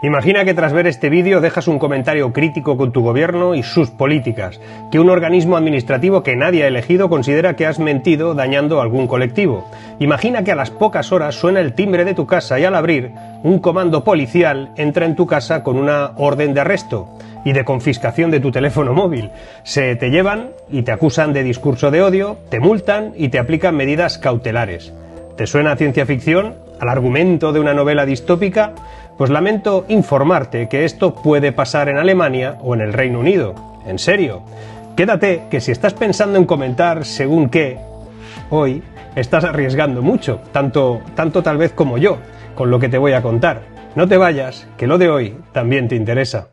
Imagina que tras ver este vídeo dejas un comentario crítico con tu gobierno y sus políticas, que un organismo administrativo que nadie ha elegido considera que has mentido dañando a algún colectivo. Imagina que a las pocas horas suena el timbre de tu casa y al abrir, un comando policial entra en tu casa con una orden de arresto y de confiscación de tu teléfono móvil. Se te llevan y te acusan de discurso de odio, te multan y te aplican medidas cautelares. ¿Te suena a ciencia ficción? ¿Al argumento de una novela distópica? Pues lamento informarte que esto puede pasar en Alemania o en el Reino Unido. En serio. Quédate, que si estás pensando en comentar según qué, hoy estás arriesgando mucho, tanto tal vez como yo, con lo que te voy a contar. No te vayas, que lo de hoy también te interesa.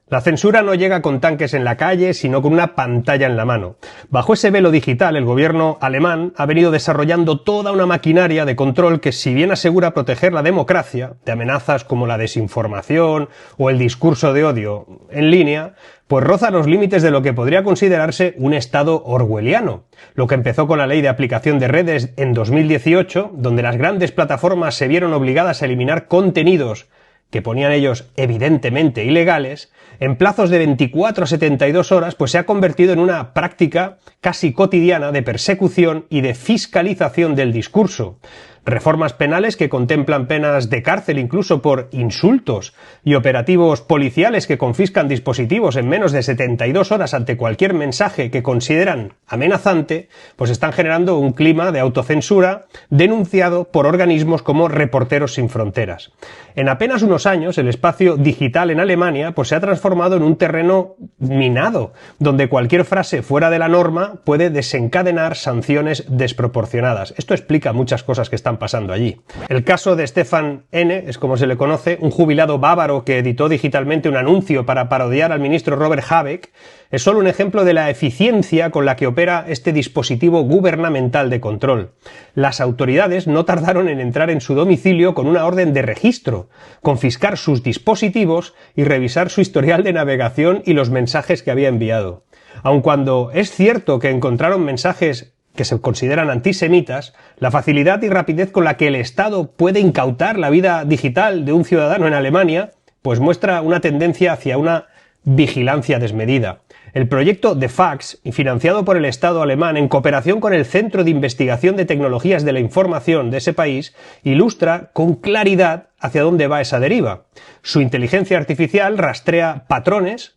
La censura no llega con tanques en la calle, sino con una pantalla en la mano. Bajo ese velo digital, el gobierno alemán ha venido desarrollando toda una maquinaria de control que, si bien asegura proteger la democracia de amenazas como la desinformación o el discurso de odio en línea, pues roza los límites de lo que podría considerarse un estado orwelliano. Lo que empezó con la ley de aplicación de redes en 2018, donde las grandes plataformas se vieron obligadas a eliminar contenidos que ponían ellos evidentemente ilegales, en plazos de 24 a 72 horas, pues se ha convertido en una práctica casi cotidiana de persecución y de fiscalización del discurso. Reformas penales que contemplan penas de cárcel incluso por insultos y operativos policiales que confiscan dispositivos en menos de 72 horas ante cualquier mensaje que consideran amenazante, pues están generando un clima de autocensura denunciado por organismos como Reporteros Sin Fronteras. En apenas unos años, el espacio digital en Alemania pues se ha transformado en un terreno minado, donde cualquier frase fuera de la norma puede desencadenar sanciones desproporcionadas. Esto explica muchas cosas que están pasando allí. El caso de Stefan N., es como se le conoce, un jubilado bávaro que editó digitalmente un anuncio para parodiar al ministro Robert Habeck, es solo un ejemplo de la eficiencia con la que opera este dispositivo gubernamental de control. Las autoridades no tardaron en entrar en su domicilio con una orden de registro, confiscar sus dispositivos y revisar su historial de navegación y los mensajes que había enviado. Aun cuando es cierto que encontraron mensajes que se consideran antisemitas, la facilidad y rapidez con la que el Estado puede incautar la vida digital de un ciudadano en Alemania, pues muestra una tendencia hacia una vigilancia desmedida. El proyecto The Fax, financiado por el Estado alemán en cooperación con el Centro de Investigación de Tecnologías de la Información de ese país, ilustra con claridad hacia dónde va esa deriva. Su inteligencia artificial rastrea patrones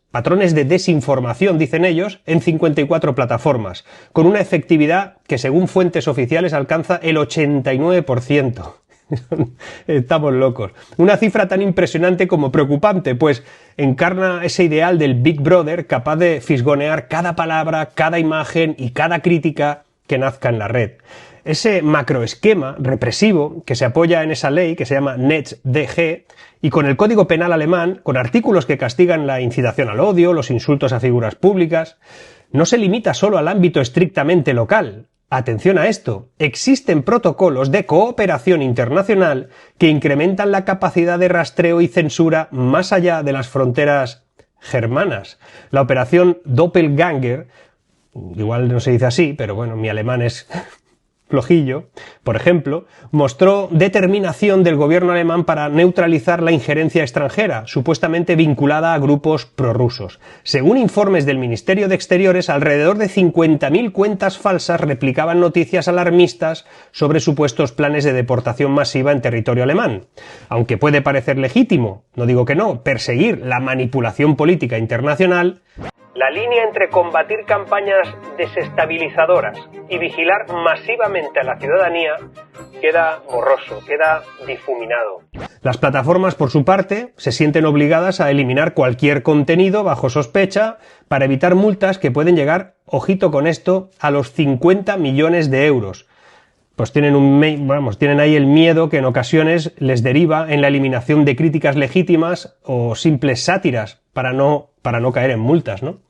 de desinformación, dicen ellos, en 54 plataformas, con una efectividad que, según fuentes oficiales, alcanza el 89%. Estamos locos. Una cifra tan impresionante como preocupante, pues encarna ese ideal del Big Brother capaz de fisgonear cada palabra, cada imagen y cada crítica que nazca en la red. Ese macroesquema represivo que se apoya en esa ley que se llama NetzDG y con el Código Penal alemán, con artículos que castigan la incitación al odio, los insultos a figuras públicas, no se limita solo al ámbito estrictamente local. Atención a esto, existen protocolos de cooperación internacional que incrementan la capacidad de rastreo y censura más allá de las fronteras germanas. La operación Doppelganger, igual no se dice así, pero bueno, mi alemán es flojillo, por ejemplo, mostró determinación del gobierno alemán para neutralizar la injerencia extranjera, supuestamente vinculada a grupos prorrusos. Según informes del Ministerio de Exteriores, alrededor de 50.000 cuentas falsas replicaban noticias alarmistas sobre supuestos planes de deportación masiva en territorio alemán. Aunque puede parecer legítimo, no digo que no, perseguir la manipulación política internacional, la línea entre combatir campañas desestabilizadoras y vigilar masivamente a la ciudadanía queda borroso, queda difuminado. Las plataformas, por su parte, se sienten obligadas a eliminar cualquier contenido bajo sospecha para evitar multas que pueden llegar, ojito con esto, a los 50 millones de euros. Pues tienen ahí el miedo que en ocasiones les deriva en la eliminación de críticas legítimas o simples sátiras para no caer en multas, ¿no?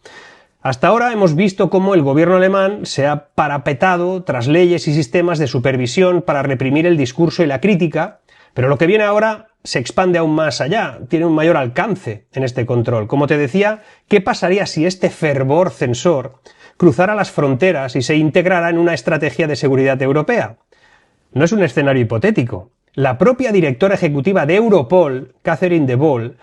Hasta ahora hemos visto cómo el gobierno alemán se ha parapetado tras leyes y sistemas de supervisión para reprimir el discurso y la crítica, pero lo que viene ahora se expande aún más allá, tiene un mayor alcance en este control. Como te decía, ¿qué pasaría si este fervor censor cruzara las fronteras y se integrara en una estrategia de seguridad europea. No es un escenario hipotético. La propia directora ejecutiva de Europol, Catherine de Boll,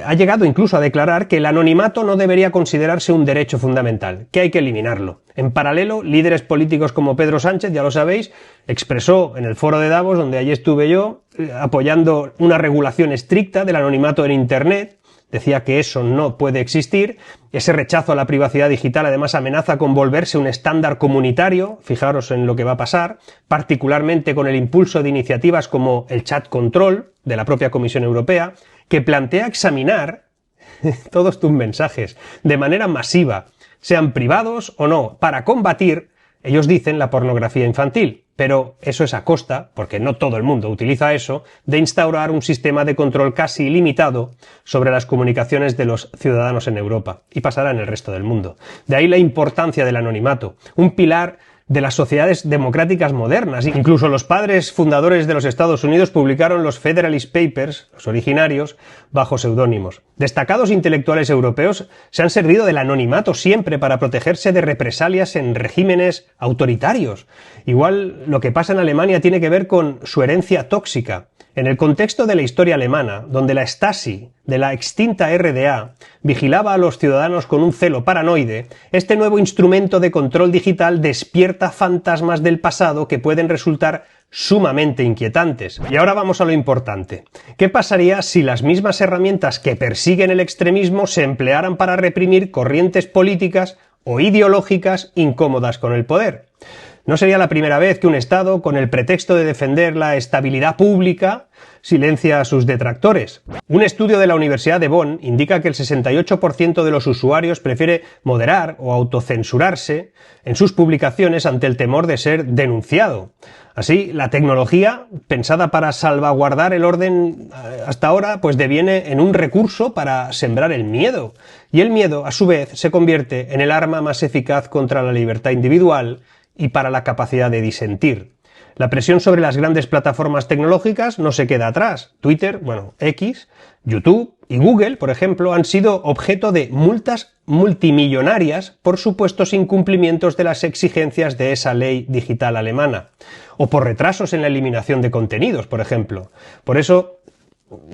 ha llegado incluso a declarar que el anonimato no debería considerarse un derecho fundamental, que hay que eliminarlo. En paralelo, líderes políticos como Pedro Sánchez, ya lo sabéis, expresó en el foro de Davos, donde allí estuve yo, apoyando una regulación estricta del anonimato en Internet. Decía que eso no puede existir. Ese rechazo a la privacidad digital además amenaza con volverse un estándar comunitario. Fijaros en lo que va a pasar, particularmente con el impulso de iniciativas como el Chat Control de la propia Comisión Europea, que plantea examinar todos tus mensajes de manera masiva, sean privados o no, para combatir, ellos dicen, la pornografía infantil. Pero eso es a costa, porque no todo el mundo utiliza eso, de instaurar un sistema de control casi ilimitado sobre las comunicaciones de los ciudadanos en Europa, y pasará en el resto del mundo. De ahí la importancia del anonimato, un pilar de las sociedades democráticas modernas. Incluso los padres fundadores de los Estados Unidos publicaron los Federalist Papers, los originarios, bajo seudónimos. Destacados intelectuales europeos se han servido del anonimato siempre para protegerse de represalias en regímenes autoritarios. Igual lo que pasa en Alemania tiene que ver con su herencia tóxica. En el contexto de la historia alemana, donde la Stasi, de la extinta RDA, vigilaba a los ciudadanos con un celo paranoide, este nuevo instrumento de control digital despierta fantasmas del pasado que pueden resultar sumamente inquietantes. Y ahora vamos a lo importante. ¿Qué pasaría si las mismas herramientas que persiguen el extremismo se emplearan para reprimir corrientes políticas o ideológicas incómodas con el poder? No sería la primera vez que un Estado, con el pretexto de defender la estabilidad pública, silencia a sus detractores. Un estudio de la Universidad de Bonn indica que el 68% de los usuarios prefiere moderar o autocensurarse en sus publicaciones ante el temor de ser denunciado. Así, la tecnología, pensada para salvaguardar el orden hasta ahora, pues deviene en un recurso para sembrar el miedo. Y el miedo, a su vez, se convierte en el arma más eficaz contra la libertad individual y para la capacidad de disentir. La presión sobre las grandes plataformas tecnológicas no se queda atrás. Twitter, X, YouTube y Google, por ejemplo, han sido objeto de multas multimillonarias por supuestos incumplimientos de las exigencias de esa ley digital alemana, o por retrasos en la eliminación de contenidos, por ejemplo. Por eso,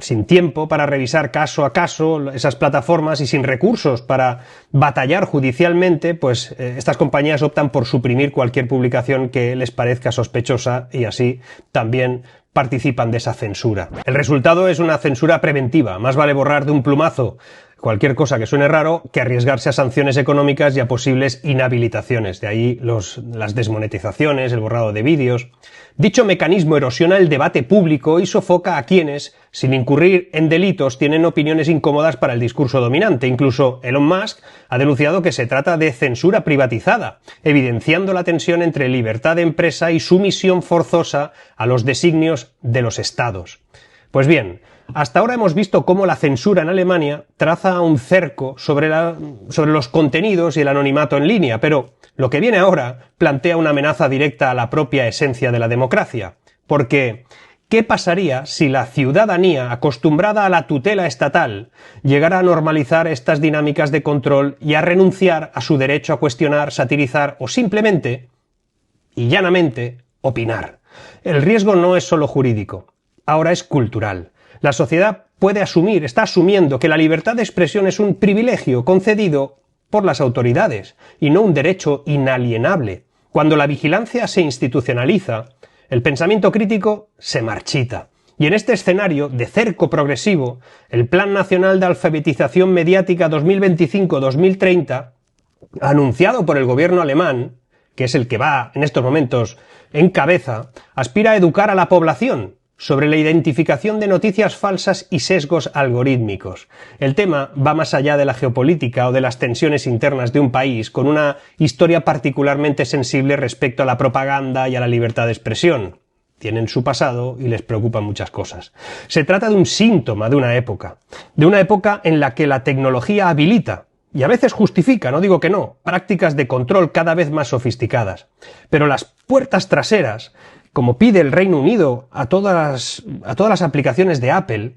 sin tiempo para revisar caso a caso esas plataformas y sin recursos para batallar judicialmente, pues estas compañías optan por suprimir cualquier publicación que les parezca sospechosa y así también participan de esa censura. El resultado es una censura preventiva. Más vale borrar de un plumazo cualquier cosa que suene raro que arriesgarse a sanciones económicas y a posibles inhabilitaciones. De ahí las desmonetizaciones, el borrado de vídeos. Dicho mecanismo erosiona el debate público y sofoca a quienes, sin incurrir en delitos, tienen opiniones incómodas para el discurso dominante. Incluso Elon Musk ha denunciado que se trata de censura privatizada, evidenciando la tensión entre libertad de empresa y sumisión forzosa a los designios de los estados. Pues bien, hasta ahora hemos visto cómo la censura en Alemania traza un cerco sobre los contenidos y el anonimato en línea, pero lo que viene ahora plantea una amenaza directa a la propia esencia de la democracia. Porque, ¿qué pasaría si la ciudadanía, acostumbrada a la tutela estatal, llegara a normalizar estas dinámicas de control y a renunciar a su derecho a cuestionar, satirizar o simplemente, y llanamente, opinar? El riesgo no es solo jurídico, ahora es cultural. La sociedad está asumiendo que la libertad de expresión es un privilegio concedido por las autoridades y no un derecho inalienable. Cuando la vigilancia se institucionaliza, el pensamiento crítico se marchita. Y en este escenario de cerco progresivo, el Plan Nacional de Alfabetización Mediática 2025-2030, anunciado por el gobierno alemán, que es el que va en estos momentos en cabeza, aspira a educar a la población sobre la identificación de noticias falsas y sesgos algorítmicos. El tema va más allá de la geopolítica o de las tensiones internas de un país, con una historia particularmente sensible respecto a la propaganda y a la libertad de expresión. Tienen su pasado y les preocupan muchas cosas. Se trata de un síntoma de una época en la que la tecnología habilita, y a veces justifica, no digo que no, prácticas de control cada vez más sofisticadas. Pero las puertas traseras como pide el Reino Unido a todas las aplicaciones de Apple,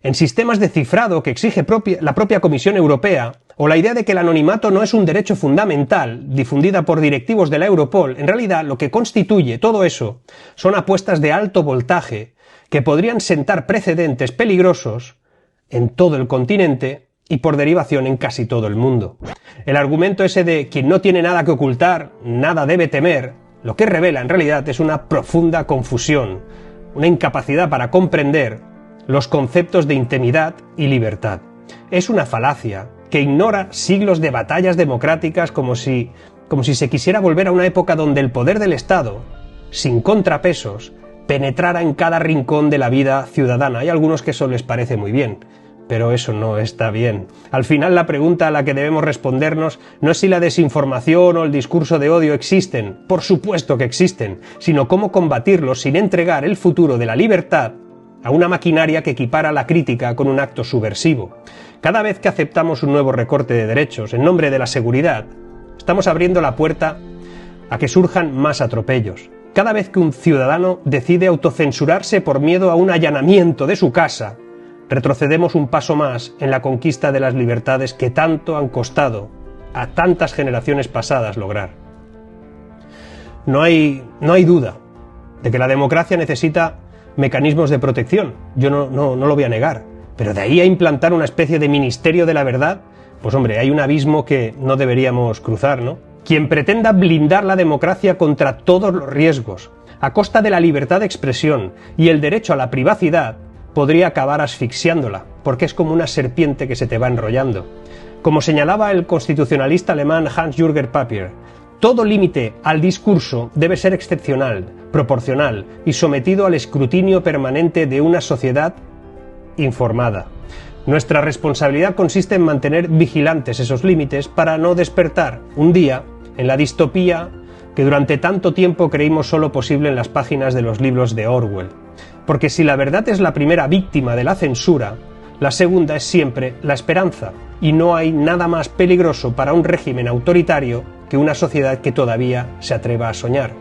en sistemas de cifrado que exige la propia Comisión Europea, o la idea de que el anonimato no es un derecho fundamental, difundida por directivos de la Europol, en realidad lo que constituye todo eso son apuestas de alto voltaje que podrían sentar precedentes peligrosos en todo el continente y por derivación en casi todo el mundo. El argumento ese de quien no tiene nada que ocultar, nada debe temer, lo que revela en realidad es una profunda confusión, una incapacidad para comprender los conceptos de intimidad y libertad. Es una falacia que ignora siglos de batallas democráticas como si se quisiera volver a una época donde el poder del Estado, sin contrapesos, penetrara en cada rincón de la vida ciudadana. Hay algunos que eso les parece muy bien, pero eso no está bien. Al final la pregunta a la que debemos respondernos no es si la desinformación o el discurso de odio existen, por supuesto que existen, sino cómo combatirlos sin entregar el futuro de la libertad a una maquinaria que equipara la crítica con un acto subversivo. Cada vez que aceptamos un nuevo recorte de derechos en nombre de la seguridad, estamos abriendo la puerta a que surjan más atropellos. Cada vez que un ciudadano decide autocensurarse por miedo a un allanamiento de su casa, retrocedemos un paso más en la conquista de las libertades que tanto han costado a tantas generaciones pasadas lograr. No hay duda de que la democracia necesita mecanismos de protección, yo no lo voy a negar, pero de ahí a implantar una especie de ministerio de la verdad, pues hombre, hay un abismo que no deberíamos cruzar, ¿no? Quien pretenda blindar la democracia contra todos los riesgos, a costa de la libertad de expresión y el derecho a la privacidad, podría acabar asfixiándola, porque es como una serpiente que se te va enrollando. Como señalaba el constitucionalista alemán Hans-Jürgen Papier, todo límite al discurso debe ser excepcional, proporcional y sometido al escrutinio permanente de una sociedad informada. Nuestra responsabilidad consiste en mantener vigilantes esos límites para no despertar un día en la distopía que durante tanto tiempo creímos solo posible en las páginas de los libros de Orwell. Porque si la verdad es la primera víctima de la censura, la segunda es siempre la esperanza, y no hay nada más peligroso para un régimen autoritario que una sociedad que todavía se atreva a soñar,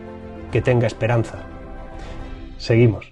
que tenga esperanza. Seguimos.